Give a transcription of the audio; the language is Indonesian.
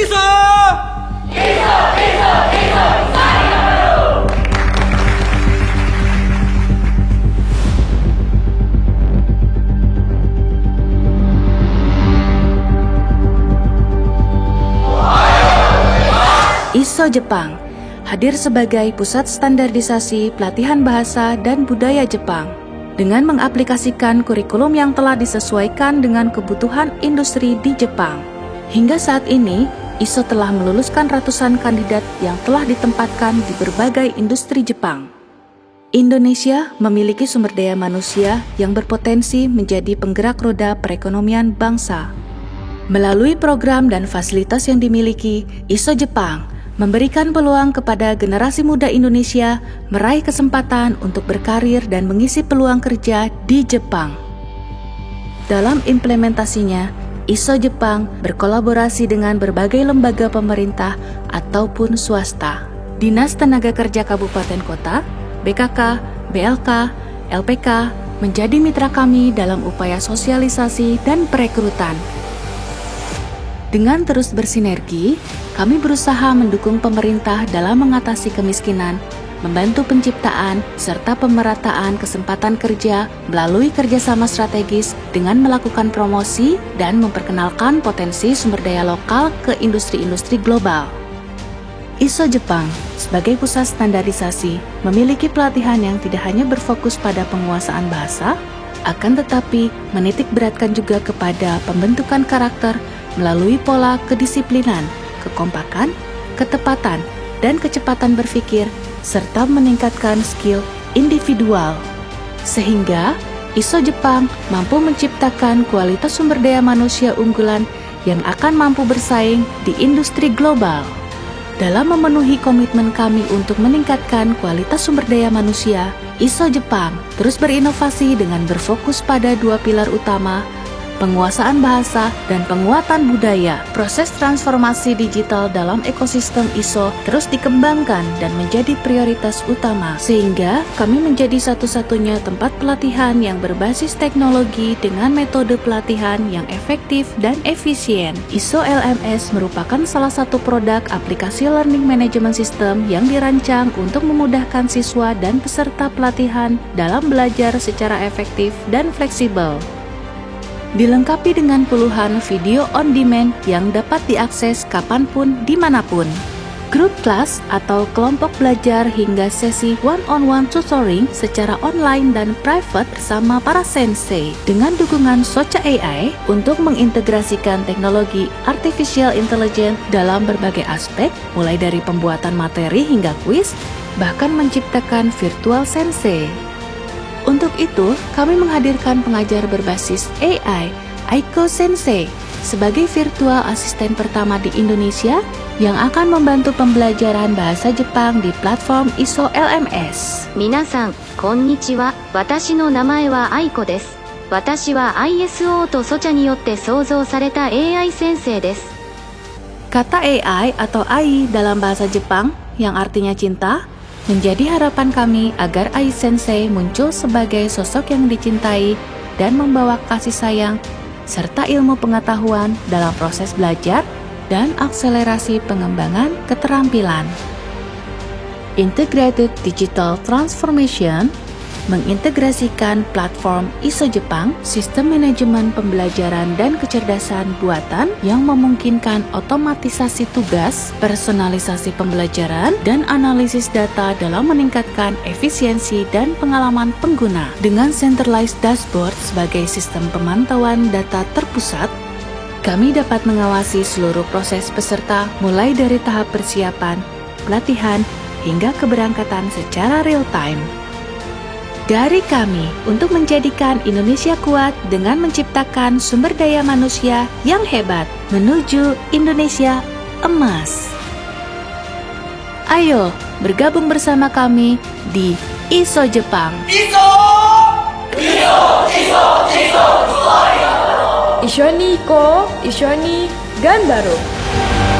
ISO! ISO, ISO, ISO, Insan yang baru! ISO Jepang hadir sebagai pusat standarisasi pelatihan bahasa dan budaya Jepang dengan mengaplikasikan kurikulum yang telah disesuaikan dengan kebutuhan industri di Jepang. Hingga saat ini, ISO telah meluluskan ratusan kandidat yang telah ditempatkan di berbagai industri Jepang. Indonesia memiliki sumber daya manusia yang berpotensi menjadi penggerak roda perekonomian bangsa. Melalui program dan fasilitas yang dimiliki, ISO Jepang memberikan peluang kepada generasi muda Indonesia meraih kesempatan untuk berkarir dan mengisi peluang kerja di Jepang. Dalam implementasinya, ISO Jepang berkolaborasi dengan berbagai lembaga pemerintah ataupun swasta, Dinas Tenaga Kerja Kabupaten Kota, BKK, BLK, LPK menjadi mitra kami dalam upaya sosialisasi dan perekrutan. Dengan terus bersinergi, kami berusaha mendukung pemerintah dalam mengatasi kemiskinan, membantu penciptaan serta pemerataan kesempatan kerja melalui kerjasama strategis dengan melakukan promosi dan memperkenalkan potensi sumber daya lokal ke industri-industri global. ISO Jepang sebagai pusat standarisasi memiliki pelatihan yang tidak hanya berfokus pada penguasaan bahasa, akan tetapi menitik beratkan juga kepada pembentukan karakter melalui pola kedisiplinan, kekompakan, ketepatan, dan kecepatan berpikir, serta meningkatkan skill individual. Sehingga, ISO Jepang mampu menciptakan kualitas sumber daya manusia unggulan yang akan mampu bersaing di industri global. Dalam memenuhi komitmen kami untuk meningkatkan kualitas sumber daya manusia, ISO Jepang terus berinovasi dengan berfokus pada dua pilar utama, penguasaan bahasa, dan penguatan budaya. Proses transformasi digital dalam ekosistem ISO terus dikembangkan dan menjadi prioritas utama, sehingga kami menjadi satu-satunya tempat pelatihan yang berbasis teknologi dengan metode pelatihan yang efektif dan efisien. ISO LMS merupakan salah satu produk aplikasi Learning Management System yang dirancang untuk memudahkan siswa dan peserta pelatihan dalam belajar secara efektif dan fleksibel. Dilengkapi dengan puluhan video on demand yang dapat diakses kapanpun dimanapun. Grup kelas atau kelompok belajar hingga sesi one-on-one tutoring secara online dan private bersama para sensei dengan dukungan Socha AI untuk mengintegrasikan teknologi artificial intelligence dalam berbagai aspek, mulai dari pembuatan materi hingga kuis, bahkan menciptakan virtual sensei. Untuk itu, kami menghadirkan pengajar berbasis AI, Aiko Sensei, sebagai virtual asisten pertama di Indonesia yang akan membantu pembelajaran bahasa Jepang di platform ISO LMS. Minasan, konnichiwa. Watashi no namae wa Aiko desu. Watashi wa ISO to Socha ni yotte souzou sareta AI sensei desu. Kata AI atau AI dalam bahasa Jepang yang artinya cinta menjadi harapan kami agar AI Sensei muncul sebagai sosok yang dicintai dan membawa kasih sayang serta ilmu pengetahuan dalam proses belajar dan akselerasi pengembangan keterampilan. Integrated Digital Transformation mengintegrasikan platform ISO Jepang, sistem manajemen pembelajaran dan kecerdasan buatan yang memungkinkan otomatisasi tugas, personalisasi pembelajaran, dan analisis data dalam meningkatkan efisiensi dan pengalaman pengguna. Dengan centralized dashboard sebagai sistem pemantauan data terpusat, kami dapat mengawasi seluruh proses peserta mulai dari tahap persiapan, pelatihan, hingga keberangkatan secara real-time. Dari kami untuk menjadikan Indonesia kuat dengan menciptakan sumber daya manusia yang hebat menuju Indonesia emas. Ayo bergabung bersama kami di ISO Jepang. ISO! ISO! ISO! ISO! ISO! 一緒に行こう、一緒に頑張ろう。